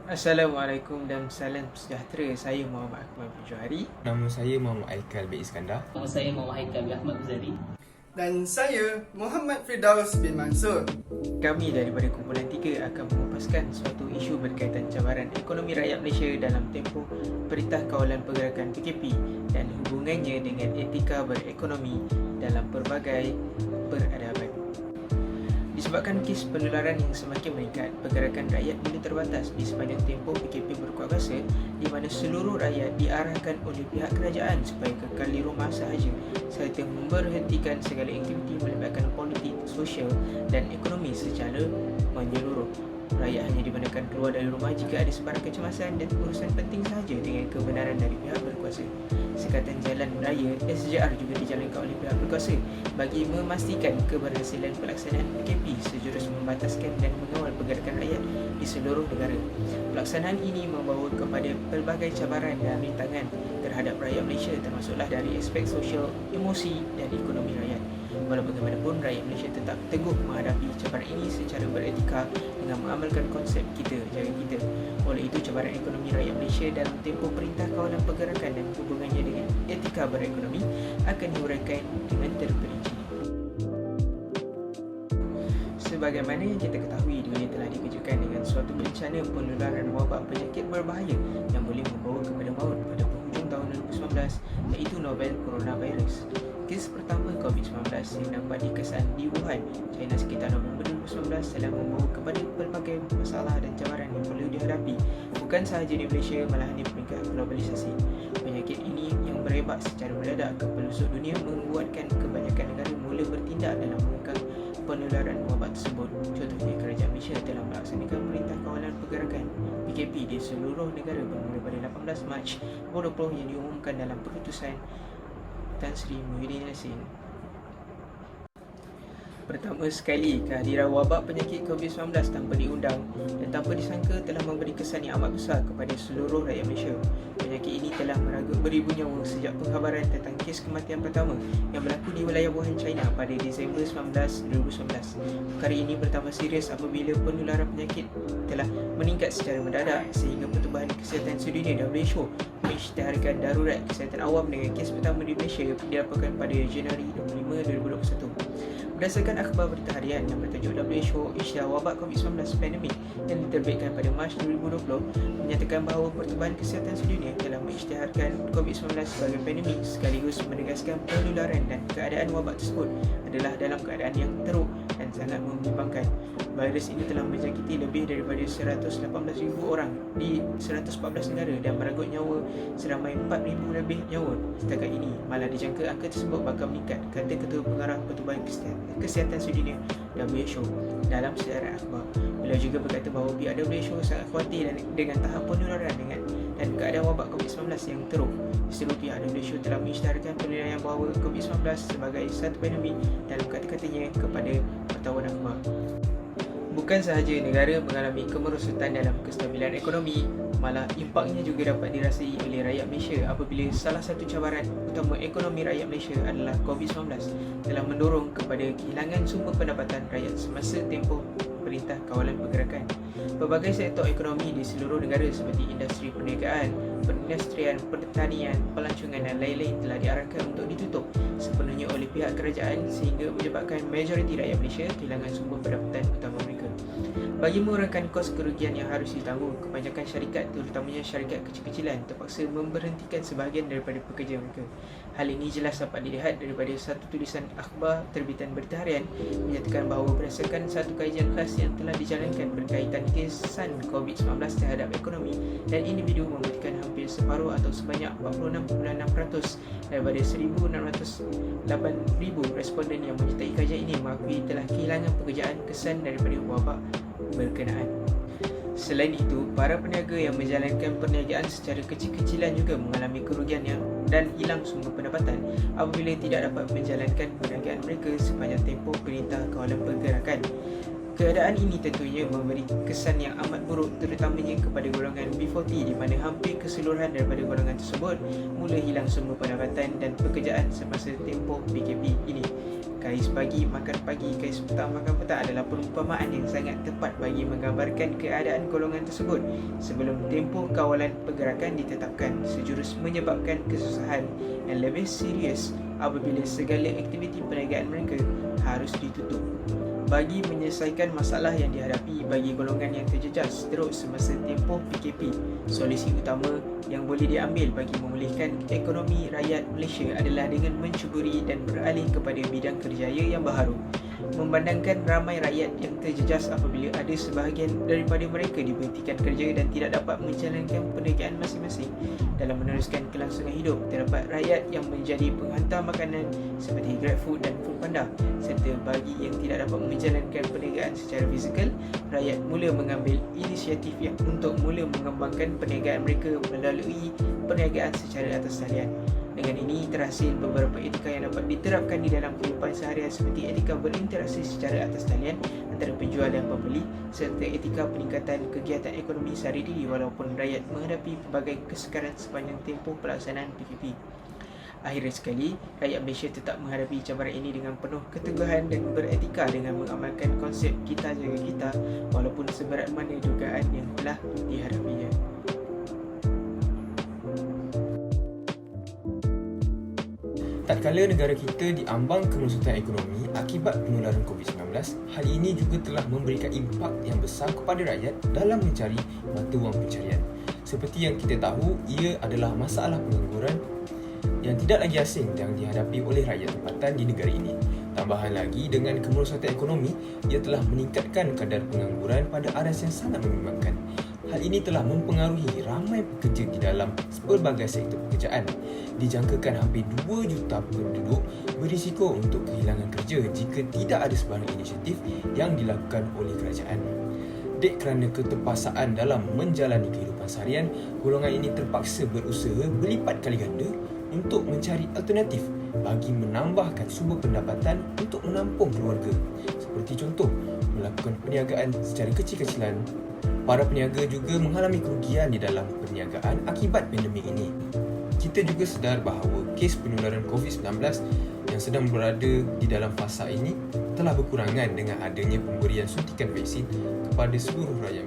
Assalamualaikum dan salam sejahtera. Saya Muhammad Akmal bin Johari. Nama saya Muhammad Aikal bin Iskandar. Nama saya Muhammad Haikal bin Ahmad Uzari. Dan saya Muhammad Firdaus bin Mansur. Kami daripada Kumpulan 3 akan mengupaskan suatu isu berkaitan cabaran ekonomi rakyat Malaysia dalam tempoh Perintah Kawalan Pergerakan PKP dan hubungannya dengan etika berekonomi dalam pelbagai peradaban. Disebabkan kes penularan yang semakin meningkat, pergerakan rakyat mula terbatas di sepanjang tempoh PKP berkuat kuasa, di mana seluruh rakyat diarahkan oleh pihak kerajaan supaya kekal di rumah sahaja serta memberhentikan segala aktiviti melibatkan politik, sosial dan ekonomi secara menyeluruh. Rakyat hanya dibenarkan keluar dari rumah jika ada sebarang kecemasan dan urusan penting sahaja dengan kebenaran dari pihak berkuasa. Sekatan Jalan Raya SJR juga dijalankan oleh pihak berkuasa bagi memastikan keberhasilan pelaksanaan PKP sejurus membataskan dan mengawal pergerakan rakyat di seluruh negara. Pelaksanaan ini membawa kepada pelbagai cabaran dan rintangan terhadap rakyat Malaysia, termasuklah dari aspek sosial, emosi dan ekonomi rakyat. Walau bagaimanapun, rakyat Malaysia tetap teguh menghadapi cabaran ini secara beretika dengan mengamalkan konsep kita jaga kita. Oleh itu, cabaran ekonomi rakyat Malaysia dalam tempoh Perintah Kawalan Pergerakan dan hubungannya dengan etika berekonomi akan diuraikan dengan terperinci. Sebagaimana yang kita ketahui, dunia telah dikejutkan dengan suatu bencana penularan wabak penyakit berbahaya yang boleh membawa kepada maut pada penghujung tahun 2019, iaitu novel coronavirus. Kes pertama COVID-19 yang dapat dikesan di Wuhan, China sekitar November 2019 telah membawa kepada pelbagai masalah dan cabaran yang perlu dihadapi bukan sahaja di Malaysia, malahan di peringkat globalisasi. Penyakit ini yang berebak secara mendadak ke pelosok dunia membuatkan kebanyakan negara mula bertindak dalam mengekang penularan wabak tersebut. Contohnya, kerajaan Malaysia telah melaksanakan Perintah Kawalan Pergerakan PKP di seluruh negara bermula pada 18 Mac 2020 yang diumumkan dalam Keputusan Tan Sri Muhyiddin Yassin. Pertama sekali, kehadiran wabak penyakit COVID-19 tanpa diundang dan tanpa disangka telah memberi kesan yang amat besar kepada seluruh rakyat Malaysia. Penyakit ini telah meragut beribu nyawa sejak pengkhabaran tentang kes kematian pertama yang berlaku di wilayah Wuhan, China pada Disember 2019. Perkara ini bertambah serius apabila penularan penyakit telah meningkat secara mendadak sehingga Pertubuhan Kesihatan Sedunia WHO mengisytiharkan darurat kesihatan awam dengan kes pertama di Malaysia dilaporkan pada Januari 25, 2021. Berdasarkan akhbar berita harian yang bertajuk WHO Isytihar Wabak COVID-19 Pandemik yang diterbitkan pada Mac 2020, menyatakan bahawa Pertubuhan Kesihatan Sedunia telah mengisytiharkan COVID-19 sebagai pandemik sekaligus menegaskan penularan dan keadaan wabak tersebut adalah dalam keadaan yang teruk dan sangat membimbangkan. Virus ini telah menjangkiti lebih daripada 118,000 orang di 114 negara dan merenggut nyawa seramai 4,000 lebih nyawa setakat ini. Malah dijangka angka tersebut bakal meningkat, kata Ketua Pengarah Pertubuhan Kesihatan Sedunia WHO dalam sedaran akhbar. Beliau juga berkata bahawa pihak WHO sangat khawatir dengan tahap penularan dan keadaan wabak COVID-19 yang teruk. Seluruh pihak WHO telah mengisytiharkan penilaian bahawa COVID-19 sebagai satu pandemik dalam kata-katanya kepada wartawan akhbar. Bukan sahaja negara mengalami kemerosotan dalam kestabilan ekonomi, malah impaknya juga dapat dirasai oleh rakyat Malaysia apabila salah satu cabaran utama ekonomi rakyat Malaysia adalah COVID-19 telah mendorong kepada kehilangan sumber pendapatan rakyat semasa tempoh Perintah Kawalan Pergerakan. Pelbagai sektor ekonomi di seluruh negara seperti industri perniagaan, perindustrian, pertanian, pelancongan dan lain-lain telah diarahkan untuk ditutup sepenuhnya oleh pihak kerajaan sehingga menyebabkan majoriti rakyat Malaysia kehilangan sumber pendapatan utama mereka. Bagi mengurangkan kos kerugian yang harus ditanggung, kebanyakan syarikat, terutamanya syarikat kecil-kecilan, terpaksa memberhentikan sebahagian daripada pekerja mereka. Hal ini jelas dapat dilihat daripada satu tulisan akhbar terbitan berita harian menyatakan bahawa berdasarkan satu kajian khas yang telah dijalankan berkaitan kesan COVID-19 terhadap ekonomi dan individu membuktikan hampir separuh atau sebanyak 46.6% daripada 1,608,000 responden yang menyertai kajian ini mengakui telah kehilangan pekerjaan kesan daripada wabak berkenaan. Selain itu, para peniaga yang menjalankan perniagaan secara kecil-kecilan juga mengalami kerugian dan hilang sumber pendapatan apabila tidak dapat menjalankan perniagaan mereka sepanjang tempoh Perintah Kawalan Pergerakan. Keadaan ini tentunya memberi kesan yang amat buruk terutamanya kepada golongan B40 di mana hampir keseluruhan daripada golongan tersebut mula hilang semua pendapatan dan pekerjaan semasa tempoh PKP ini. Kais pagi makan pagi, kais petang makan petang adalah perumpamaan yang sangat tepat bagi menggambarkan keadaan golongan tersebut sebelum tempoh kawalan pergerakan ditetapkan, sejurus menyebabkan kesusahan yang lebih serius apabila segala aktiviti perniagaan mereka harus ditutup. Bagi menyelesaikan masalah yang dihadapi bagi golongan yang terjejas teruk semasa tempoh PKP, solusi utama yang boleh diambil bagi memulihkan ekonomi rakyat Malaysia adalah dengan mencuburi dan beralih kepada bidang kerjaya yang baharu. Memandangkan ramai rakyat yang terjejas apabila ada sebahagian daripada mereka diberhentikan kerja dan tidak dapat menjalankan perniagaan masing-masing dalam meneruskan kelangsungan hidup, terdapat rakyat yang menjadi penghantar makanan seperti GrabFood dan Foodpanda, serta bagi yang tidak dapat menjalankan perniagaan secara fizikal, rakyat mula mengambil inisiatif untuk mula mengembangkan perniagaan mereka melalui perniagaan secara atas talian. Dengan ini terhasil beberapa etika yang dapat diterapkan di dalam kehidupan seharian seperti etika berinteraksi secara atas talian antara penjual dan pembeli serta etika peningkatan kegiatan ekonomi sehari-hari walaupun rakyat menghadapi pelbagai kesukaran sepanjang tempoh pelaksanaan PKP. Akhirnya sekali, rakyat Malaysia tetap menghadapi cabaran ini dengan penuh keteguhan dan beretika dengan mengamalkan konsep kita jaga kita walaupun seberat mana dugaan yang telah dihadapinya. Tatkala negara kita diambang kemerosotan ekonomi akibat penularan COVID-19, hal ini juga telah memberikan impak yang besar kepada rakyat dalam mencari mata wang pencarian. Seperti yang kita tahu, ia adalah masalah pengangguran yang tidak lagi asing yang dihadapi oleh rakyat tempatan di negara ini. Tambahan lagi, dengan kemerosotan ekonomi, ia telah meningkatkan kadar pengangguran pada aras yang sangat membimbangkan. Hal ini telah mempengaruhi ramai pekerja di dalam pelbagai sektor pekerjaan. Dijangkakan hampir 2 juta penduduk berisiko untuk kehilangan kerja jika tidak ada sebarang inisiatif yang dilakukan oleh kerajaan. Dek kerana keterpaksaan dalam menjalani kehidupan seharian, golongan ini terpaksa berusaha berlipat kali ganda untuk mencari alternatif bagi menambahkan sumber pendapatan untuk menampung keluarga. Seperti contoh, melakukan perniagaan secara kecil-kecilan. Para peniaga juga mengalami kerugian di dalam perniagaan akibat pandemik ini. Kita juga sedar bahawa kes penularan COVID-19 yang sedang berada di dalam fasa ini telah berkurangan dengan adanya pemberian suntikan vaksin kepada seluruh rakyat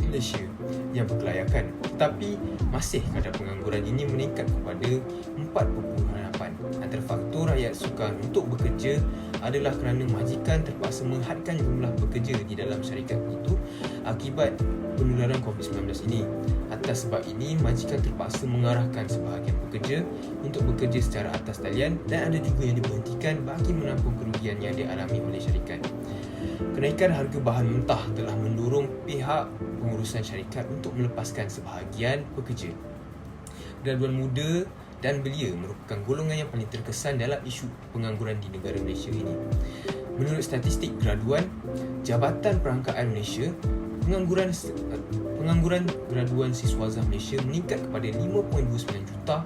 Malaysia yang berkelayakan. Tetapi masih kadar pengangguran ini meningkat kepada 4.8. Antara faktor rakyat sukar untuk bekerja adalah kerana majikan terpaksa menghadkan jumlah pekerja di dalam syarikat itu akibat penularan COVID-19 ini. Atas sebab ini, majikan terpaksa mengarahkan sebahagian pekerja untuk bekerja secara atas talian dan ada juga yang diberhentikan bagi menampung kerugian yang dialami oleh syarikat. Kenaikan harga bahan mentah telah mendorong pihak pengurusan syarikat untuk melepaskan sebahagian pekerja. Graduan muda dan belia merupakan golongan yang paling terkesan dalam isu pengangguran di negara Malaysia ini. Menurut statistik graduan Jabatan Perangkaan Malaysia, pengangguran graduan siswaza Malaysia meningkat kepada 5.29 juta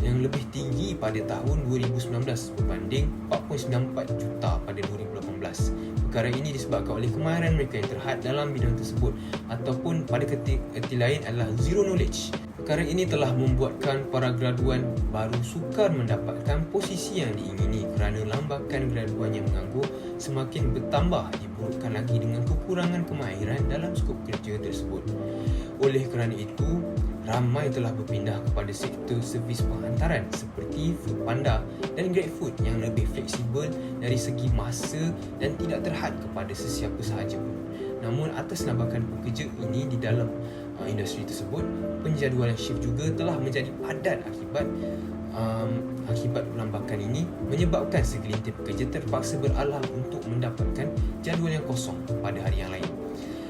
yang lebih tinggi pada tahun 2019 berbanding 4.94 juta pada 2018. Perkara ini disebabkan oleh kemahiran mereka yang terhad dalam bidang tersebut ataupun pada erti lain adalah zero knowledge. Perkara ini telah membuatkan para graduan baru sukar mendapatkan posisi yang diingini kerana lambakan graduan yang menganggur semakin bertambah, diburukkan lagi dengan kekurangan kemahiran dalam skop kerja tersebut. Oleh kerana itu, ramai telah berpindah kepada sektor servis penghantaran seperti Foodpanda dan GrabFood yang lebih fleksibel dari segi masa dan tidak terhad kepada sesiapa sahaja pun. Namun atas lambakan pekerja ini di dalam industri tersebut, penjadualan shift juga telah menjadi padat akibat lambakan ini menyebabkan segelintir pekerja terpaksa beralah untuk mendapatkan jadual yang kosong pada hari yang lain.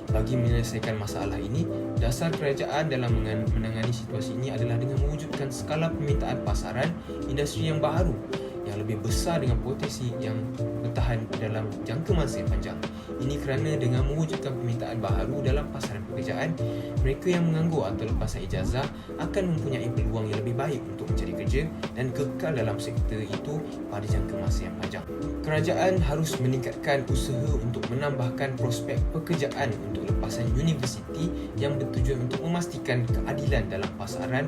Bagi menyelesaikan masalah ini, dasar kerajaan dalam menangani situasi ini adalah dengan mewujudkan skala permintaan pasaran industri yang baru yang lebih besar dengan potensi yang bertahan dalam jangka masa yang panjang. Ini kerana dengan mewujudkan permintaan baharu dalam pasaran pekerjaan, mereka yang menganggur atau lepasan ijazah akan mempunyai peluang yang lebih baik untuk mencari kerja dan kekal dalam sektor itu pada jangka masa yang panjang. Kerajaan harus meningkatkan usaha untuk menambahkan prospek pekerjaan untuk lepasan universiti yang bertujuan untuk memastikan keadilan dalam pasaran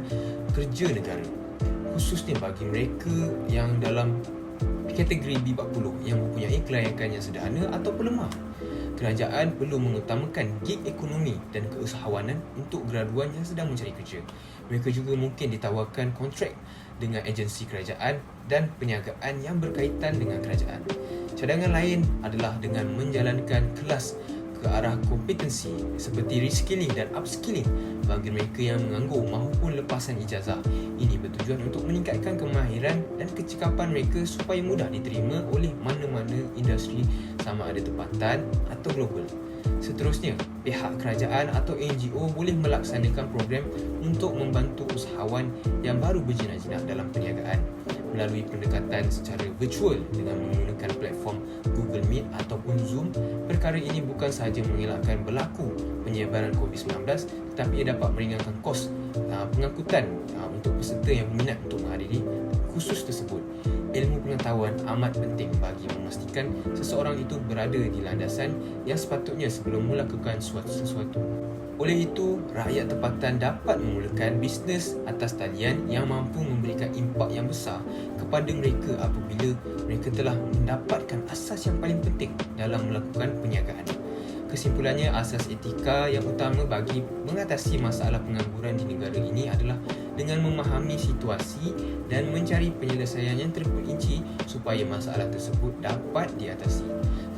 kerja negara, khususnya bagi mereka yang dalam kategori B40 yang mempunyai kelayakan yang sederhana ataupun lemah. Kerajaan perlu mengutamakan gig ekonomi dan keusahawanan untuk graduan yang sedang mencari kerja. Mereka juga mungkin ditawarkan kontrak dengan agensi kerajaan dan perniagaan yang berkaitan dengan kerajaan. Cadangan lain adalah dengan menjalankan kelas ke arah kompetensi seperti reskilling dan upskilling bagi mereka yang menganggur maupun lepasan ijazah. Ini bertujuan untuk meningkatkan kemahiran dan kecekapan mereka supaya mudah diterima oleh mana-mana industri sama ada tempatan atau global. Seterusnya, pihak kerajaan atau NGO boleh melaksanakan program untuk membantu usahawan yang baru berjinak-jinak dalam perniagaan melalui pendekatan secara virtual dengan menggunakan platform Google Meet ataupun Zoom. Perkara ini bukan sahaja mengelakkan berlaku penyebaran COVID-19 tetapi ia dapat meringankan kos pengangkutan untuk peserta yang berminat untuk menghadiri kursus tersebut. Ilmu pengetahuan amat penting bagi memastikan seseorang itu berada di landasan yang sepatutnya sebelum melakukan sesuatu. Oleh itu, rakyat tempatan dapat memulakan bisnes atas talian yang mampu memberikan impak yang besar kepada mereka apabila mereka telah mendapatkan asas yang paling penting dalam melakukan perniagaan. Kesimpulannya, asas etika yang utama bagi mengatasi masalah pengangguran di negara ini adalah dengan memahami situasi dan mencari penyelesaian yang terperinci supaya masalah tersebut dapat diatasi.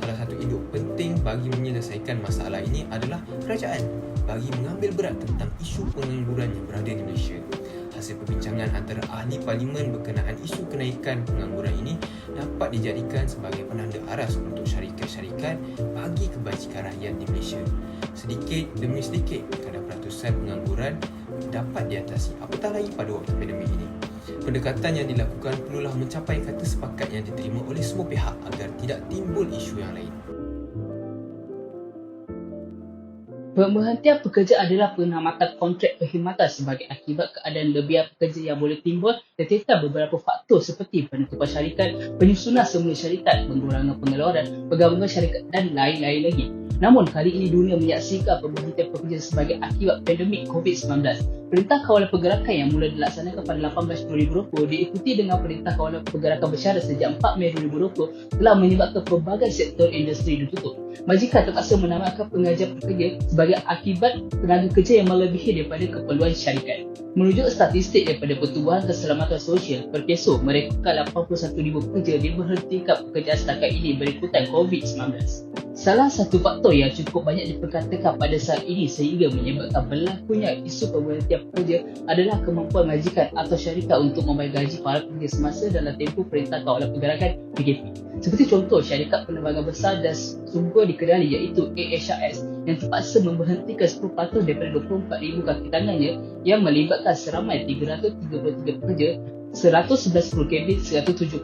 Salah satu induk penting bagi menyelesaikan masalah ini adalah kerajaan bagi mengambil berat tentang isu pengangguran yang berada di Malaysia. Hasil perbincangan antara ahli parlimen berkenaan isu kenaikan pengangguran ini dapat dijadikan sebagai penanda aras untuk syarikat-syarikat bagi kebajikan rakyat di Malaysia. Sedikit demi sedikit, kadar peratusan pengangguran dapat diatasi, apatah lagi pada waktu pandemik ini. Pendekatan yang dilakukan perlulah mencapai kata sepakat yang diterima oleh semua pihak agar tidak timbul isu yang lain. Pemberhentian pekerja adalah penamatan kontrak perkhidmatan sebagai akibat keadaan lebihan pekerja yang boleh timbul tertetap beberapa faktor seperti penutupan syarikat, penyusunan semula syarikat, pengurangan pengeluaran, penggabungan syarikat dan lain-lain lagi. Namun, kali ini dunia menyaksikan pemberhentian pekerja sebagai akibat pandemik COVID-19. Perintah Kawalan Pergerakan yang mula dilaksanakan pada 18 Juli 2020 diikuti dengan Perintah Kawalan Pergerakan Bersyarat sejak 4 Mei 2020 telah menyebabkan pelbagai sektor industri ditutup. Majikan terpaksa menamatkan pengajar pekerja sebagai akibat tenaga kerja yang melebihi daripada keperluan syarikat. Merujuk statistik daripada Pertubuhan Keselamatan Sosial, Perkeso merekodkan 81,000 pekerja diberhentikan pekerjaan setakat ini berikutan COVID-19. Salah satu faktor yang cukup banyak diperkatakan pada saat ini sehingga menyebabkan berlakunya isu pemberhentian pekerja adalah kemampuan majikan atau syarikat untuk membayar gaji para pekerja semasa dalam tempoh Perintah Kawalan Pergerakan PKP. Seperti contoh, syarikat penerbangan besar dan sumber di Kedai iaitu AHRS yang terpaksa memberhentikan 10% daripada 24,000 kaki tangannya yang melibatkan seramai 333 pekerja, 111 kru kabin, 170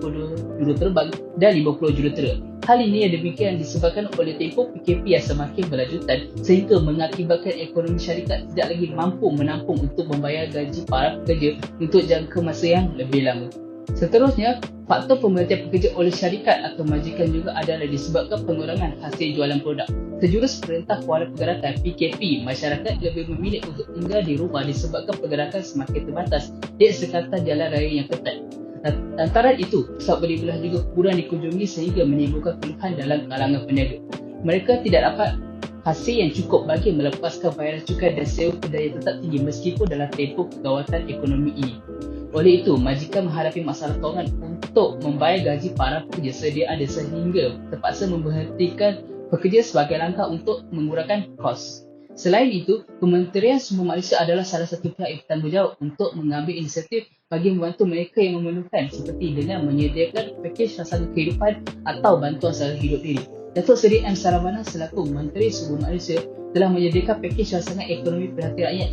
juruterbang dan 50 jurutera. Hal ini yang demikian disebabkan oleh tempoh PKP yang semakin berlanjutan sehingga mengakibatkan ekonomi syarikat tidak lagi mampu menampung untuk membayar gaji para pekerja untuk jangka masa yang lebih lama. Seterusnya, faktor pemberhentian pekerja oleh syarikat atau majikan juga adalah disebabkan pengurangan hasil jualan produk. Sejurus Perintah Kawalan Pergerakan PKP, masyarakat lebih memilih untuk tinggal di rumah disebabkan pergerakan semakin terbatas di sekatan jalan raya yang ketat. Lantaran itu, pusat beli belah juga kurang dikunjungi sehingga menimbulkan keluhan dalam kalangan peniaga. Mereka tidak dapat hasil yang cukup bagi melepaskan bayaran cukai dan sewa kedai yang tetap tinggi meskipun dalam tempoh kegawatan ekonomi ini. Oleh itu, majikan menghadapi masalah kewangan untuk membayar gaji para pekerja sedia ada sehingga terpaksa memberhentikan pekerja sebagai langkah untuk mengurangkan kos. Selain itu, Kementerian Sumber Malaysia adalah salah satu pihak yang bertanggungjawab untuk mengambil inisiatif bagi membantu mereka yang memerlukan seperti dengan menyediakan pakej rancangan kehidupan atau bantuan sara hidup diri. Datuk Seri M. Saravanan selaku Menteri Sumber Malaysia telah menyediakan pakej rancangan ekonomi perhatian rakyat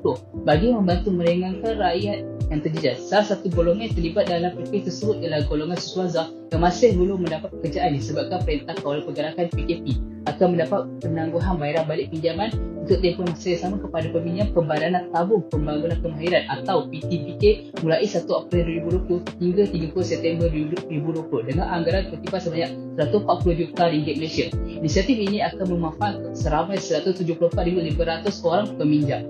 2020 bagi membantu meringankan rakyat yang terjejas. Salah satu golongan yang terlibat dalam pakej tersebut ialah golongan siswaza yang masih belum mendapat pekerjaan disebabkan Perintah Kawal Pergerakan PKP akan mendapat penangguhan bayaran balik pinjaman untuk tempoh masa yang sama kepada peminjam Pembadanan Tabung Pembangunan Kemahiran atau PTPK mulai 1 April 2020 hingga 30 September 2020 dengan anggaran kutipan sebanyak 140 juta ringgit Malaysia. Inisiatif ini akan memanfaatkan seramai 174,500 orang peminjam.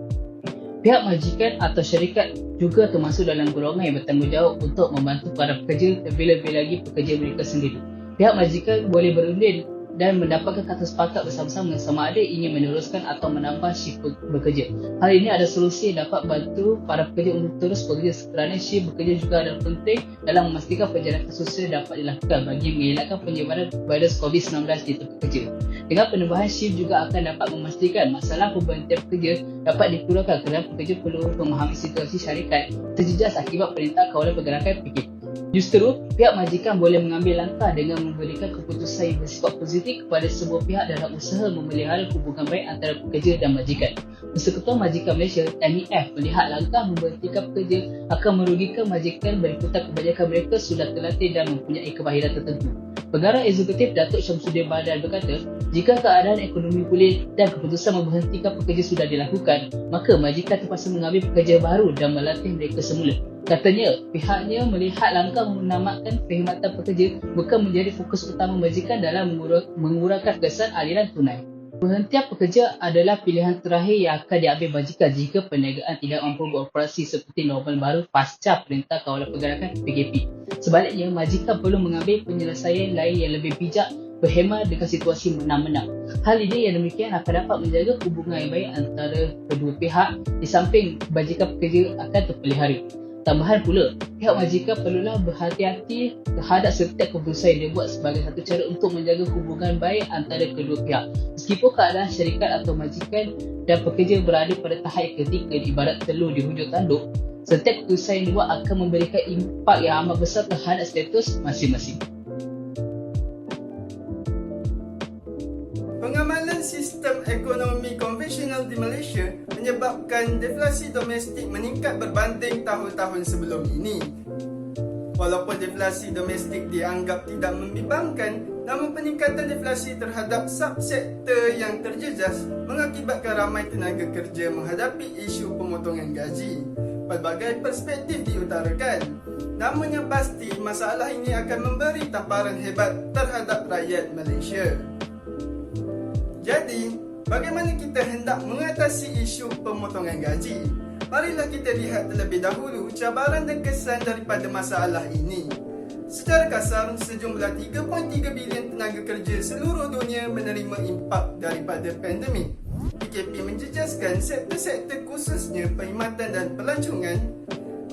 Pihak majikan atau syarikat juga termasuk dalam golongan yang bertanggungjawab untuk membantu para pekerja, terlebih lagi pekerja mereka sendiri. Pihak majikan boleh berunding dan mendapatkan kata sepakat bersama-sama sama ada ingin meneruskan atau menambah shift bekerja. Hal ini ada solusi yang dapat bantu para pekerja untuk terus bekerja kerana shift bekerja juga adalah penting dalam memastikan penjarakan sosial dapat dilakukan bagi mengelakkan penyebaran virus COVID-19 di tempat kerja. Dengan penambahan shift juga akan dapat memastikan masalah pemberhentian pekerja dapat dikurangkan kerana pekerja perlu memahami situasi syarikat terjejas akibat Perintah Kawalan Pergerakan PKP. Justru, pihak majikan boleh mengambil langkah dengan memberikan keputusan yang bersifat positif kepada semua pihak dalam usaha memelihara hubungan baik antara pekerja dan majikan. Persekutuan Majikan Malaysia (MEF) melihat langkah memberhentikan pekerja akan merugikan majikan berikutan kebanyakan mereka sudah terlatih dan mempunyai kemahiran tertentu. Pengarah Eksekutif Datuk Syamsuddin Badar berkata, jika keadaan ekonomi pulih dan keputusan memberhentikan pekerja sudah dilakukan, maka majikan terpaksa mengambil pekerja baru dan melatih mereka semula. Katanya, pihaknya melihat langkah menamatkan perkhidmatan pekerja bukan menjadi fokus utama majikan dalam mengurangkan kesan aliran tunai. Perhentian pekerja adalah pilihan terakhir yang akan diambil majikan jika perniagaan tidak mampu beroperasi seperti normal baru pasca Perintah Kawalan Pergerakan PKP. Sebaliknya, majikan perlu mengambil penyelesaian lain yang lebih bijak berhemah dengan situasi menang-menang. Hal ini yang demikian akan dapat menjaga hubungan yang baik antara kedua pihak di samping majikan pekerja akan terpelihara. Tambahan pula, pihak majikan perlulah berhati-hati terhadap setiap keputusan yang dibuat sebagai satu cara untuk menjaga hubungan baik antara kedua pihak. Meskipun keadaan syarikat atau majikan dan pekerja berada pada tahap ketika ibarat telur di hujung tanduk, setiap keputusan yang dibuat akan memberikan impak yang amat besar terhadap status masing-masing. Pengamalan sistem ekonomi konvensional di Malaysia menyebabkan deflasi domestik meningkat berbanding tahun-tahun sebelum ini. Walaupun deflasi domestik dianggap tidak membimbangkan, namun peningkatan deflasi terhadap subsektor yang terjejas mengakibatkan ramai tenaga kerja menghadapi isu pemotongan gaji. Pelbagai perspektif diutarakan. Namun yang pasti, masalah ini akan memberi tamparan hebat terhadap rakyat Malaysia. Jadi, bagaimana kita hendak mengatasi isu pemotongan gaji? Marilah kita lihat terlebih dahulu cabaran dan kesan daripada masalah ini. Secara kasar, sejumlah 3.3 bilion tenaga kerja seluruh dunia menerima impak daripada pandemik. PKP menjejaskan sektor-sektor khususnya perkhidmatan dan pelancongan,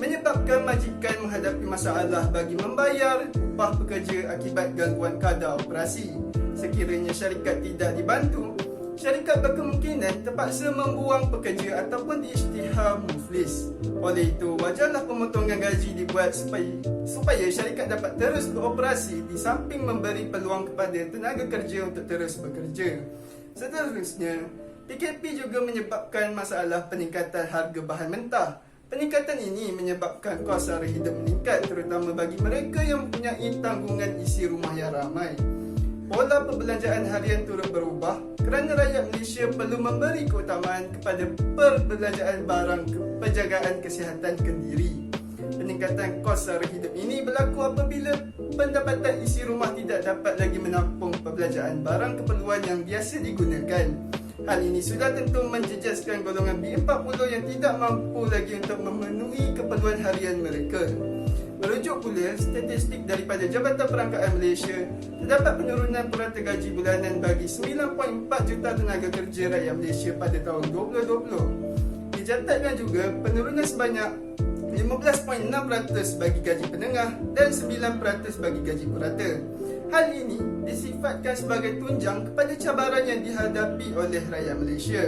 menyebabkan majikan menghadapi masalah bagi membayar upah pekerja akibat gangguan kadar operasi. Sekiranya syarikat tidak dibantu, syarikat berkemungkinan terpaksa membuang pekerja ataupun diisytihar muflis. Oleh itu, wajarlah pemotongan gaji dibuat supaya syarikat dapat terus beroperasi di samping memberi peluang kepada tenaga kerja untuk terus bekerja. Seterusnya, PKP juga menyebabkan masalah peningkatan harga bahan mentah. Peningkatan ini menyebabkan kos sara hidup meningkat terutama bagi mereka yang mempunyai tanggungan isi rumah yang ramai. Pola perbelanjaan harian turut berubah kerana rakyat Malaysia perlu memberi keutamaan kepada perbelanjaan barang penjagaan kesihatan kendiri. Peningkatan kos sara hidup ini berlaku apabila pendapatan isi rumah tidak dapat lagi menampung perbelanjaan barang keperluan yang biasa digunakan. Hal ini sudah tentu menjejaskan golongan B40 yang tidak mampu lagi untuk memenuhi keperluan harian mereka. Merujuk pula statistik daripada Jabatan Perangkaan Malaysia, terdapat penurunan purata gaji bulanan bagi 9.4 juta tenaga kerja rakyat Malaysia pada tahun 2020. Dicatatkan juga penurunan sebanyak 15.6% bagi gaji penengah dan 9% bagi gaji purata. Hal ini disifatkan sebagai tunjang kepada cabaran yang dihadapi oleh rakyat Malaysia.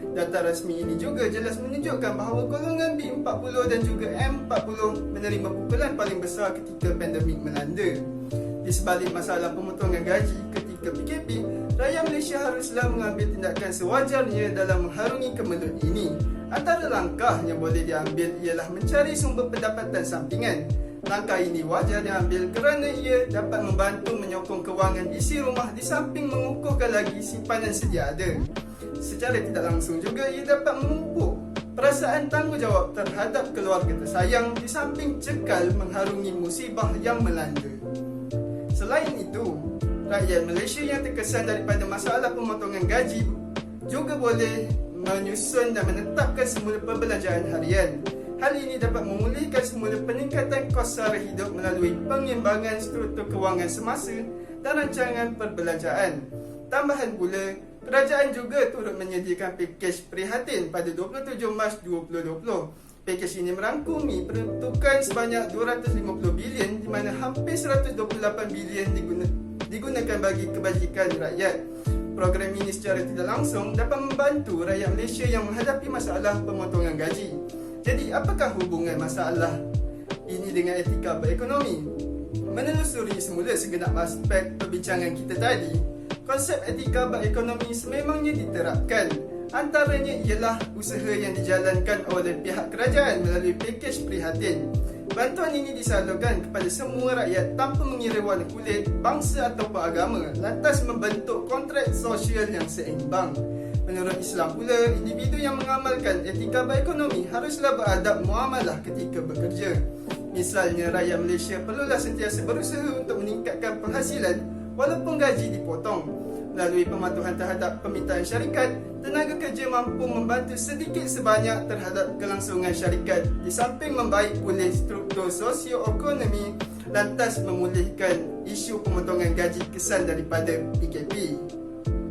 Data rasmi ini juga jelas menunjukkan bahawa golongan B40 dan juga M40 menerima pukulan paling besar ketika pandemik melanda. Di sebalik masalah pemotongan gaji, ketika ketika PKP, rakyat Malaysia haruslah mengambil tindakan sewajarnya dalam mengharungi kemelut ini. Antara langkah yang boleh diambil ialah mencari sumber pendapatan sampingan. Langkah ini wajar diambil kerana ia dapat membantu menyokong kewangan isi rumah di samping mengukuhkan lagi simpanan sedia ada. Secara tidak langsung juga ia dapat memupuk perasaan tanggungjawab terhadap keluarga tersayang di samping cekal mengharungi musibah yang melanda. Selain itu, rakyat Malaysia yang terkesan daripada masalah pemotongan gaji juga boleh menyusun dan menetapkan semula perbelanjaan harian. Hal ini dapat memulihkan semula peningkatan kos sara hidup melalui pengimbangan struktur kewangan semasa dan rancangan perbelanjaan. Tambahan pula, kerajaan juga turut menyediakan pakej prihatin pada 27 Mac 2020. Pakej ini merangkumi peruntukan sebanyak 250 bilion di mana hampir 128 bilion digunakan bagi kebajikan rakyat. Program ini secara tidak langsung dapat membantu rakyat Malaysia yang menghadapi masalah pemotongan gaji. Jadi, apakah hubungan masalah ini dengan etika berekonomi? Menelusuri semula segenap aspek perbincangan kita tadi, konsep etika berekonomi sememangnya diterapkan. Antaranya ialah usaha yang dijalankan oleh pihak kerajaan melalui pakej prihatin. Bantuan ini disalurkan kepada semua rakyat tanpa mengira warna kulit, bangsa atau agama, lantas membentuk kontrak sosial yang seimbang. Menurut Islam pula, individu yang mengamalkan etika berekonomi haruslah beradab muamalah ketika bekerja. Misalnya, rakyat Malaysia perlulah sentiasa berusaha untuk meningkatkan penghasilan walaupun gaji dipotong. Melalui pematuhan terhadap permintaan syarikat, tenaga kerja mampu membantu sedikit sebanyak terhadap kelangsungan syarikat di samping membaik pulih struktur sosioekonomi lantas memulihkan isu pemotongan gaji kesan daripada PKP.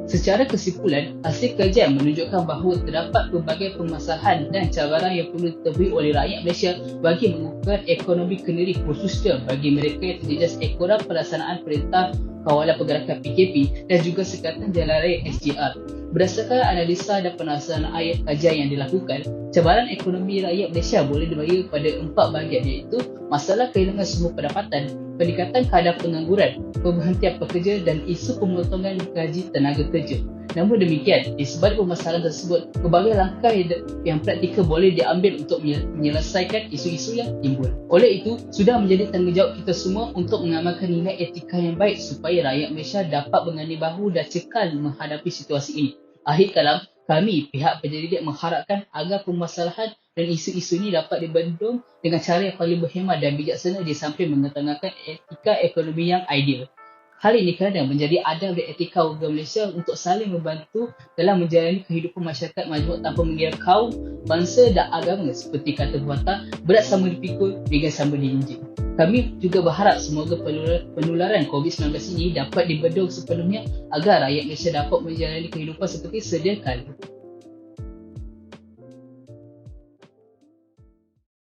Secara kesimpulan, hasil kajian menunjukkan bahawa terdapat pelbagai permasalahan dan cabaran yang perlu ditemui oleh rakyat Malaysia bagi mengukuhkan ekonomi kendiri khususnya bagi mereka yang terjejas ekoran pelaksanaan Perintah Kawalan Pergerakan PKP dan juga Sekatan Jalan Raya SJR. Berdasarkan analisa dan pelaksanaan kajian yang dilakukan, cabaran ekonomi rakyat Malaysia boleh dibagi kepada 4 bahagian iaitu masalah kehilangan sumber pendapatan, peningkatan kadar pengangguran, pemberhentian pekerja dan isu pemotongan gaji tenaga kerja. Namun demikian, disebabkan permasalahan tersebut, pelbagai langkah yang praktikal boleh diambil untuk menyelesaikan isu-isu yang timbul. Oleh itu, sudah menjadi tanggungjawab kita semua untuk mengamalkan nilai etika yang baik supaya rakyat Malaysia dapat mengani bahu dan cekal menghadapi situasi ini. Akhir kalam, kami, pihak penyelidik mengharapkan agar permasalahan dan isu-isu ini dapat dibendung dengan cara yang paling berhemah dan bijaksana di samping mengetengahkan etika ekonomi yang ideal. Hal ini kerana menjadi adab dan etika warga Malaysia untuk saling membantu dalam menjalani kehidupan masyarakat majmuk tanpa mengira kaum, bangsa dan agama seperti kata pepatah, berat sama dipikul, ringan sama dijinjing. Kami juga berharap semoga penularan COVID-19 ini dapat dibendung sepenuhnya agar rakyat Malaysia dapat menjalani kehidupan seperti sedia kala.